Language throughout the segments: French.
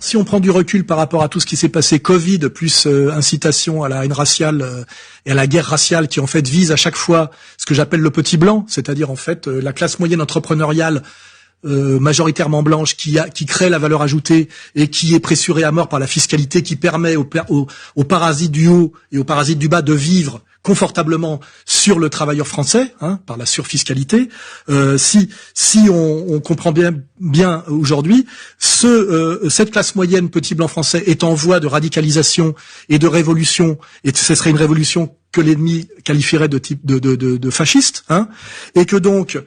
si on prend du recul par rapport à tout ce qui s'est passé, Covid plus incitation à la haine raciale et à la guerre raciale, qui en fait vise à chaque fois ce que j'appelle le petit blanc, c'est-à-dire en fait la classe moyenne entrepreneuriale majoritairement blanche qui crée la valeur ajoutée et qui est pressurée à mort par la fiscalité, qui permet aux parasites du haut et aux parasites du bas de vivre confortablement sur le travailleur français, par la surfiscalité. Si on comprend bien aujourd'hui, cette classe moyenne petit blanc français est en voie de radicalisation et de révolution, et ce serait une révolution que l'ennemi qualifierait de type de fasciste, et que donc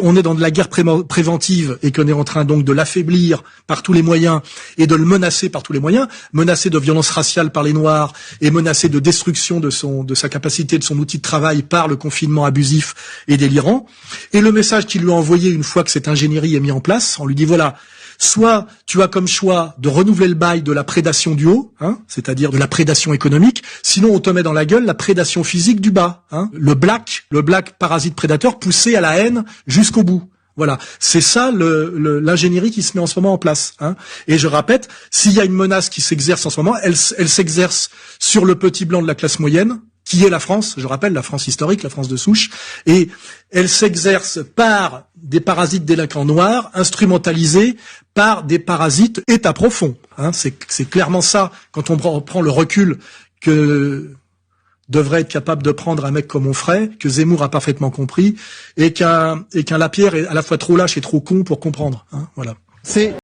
on est dans de la guerre préventive et qu'on est en train donc de l'affaiblir par tous les moyens et de le menacer par tous les moyens, menacer de violence raciale par les Noirs et menacer de destruction de sa capacité, de son outil de travail par le confinement abusif et délirant. Et le message qu'il lui a envoyé une fois que cette ingénierie est mise en place, on lui dit voilà, soit tu as comme choix de renouveler le bail de la prédation du haut, c'est-à-dire de la prédation économique, sinon on te met dans la gueule la prédation physique du bas, le black parasite prédateur poussé à la haine jusqu'au bout. Voilà, c'est ça l'ingénierie qui se met en ce moment en place. Et je répète, s'il y a une menace qui s'exerce en ce moment, elle s'exerce sur le petit blanc de la classe moyenne, qui est la France, je rappelle, la France historique, la France de souche, et elle s'exerce par des parasites délinquants noirs, instrumentalisés par des parasites état profond. C'est clairement ça, quand on prend le recul que devrait être capable de prendre un mec comme Onfray, que Zemmour a parfaitement compris, et qu'un Lapierre est à la fois trop lâche et trop con pour comprendre. Voilà.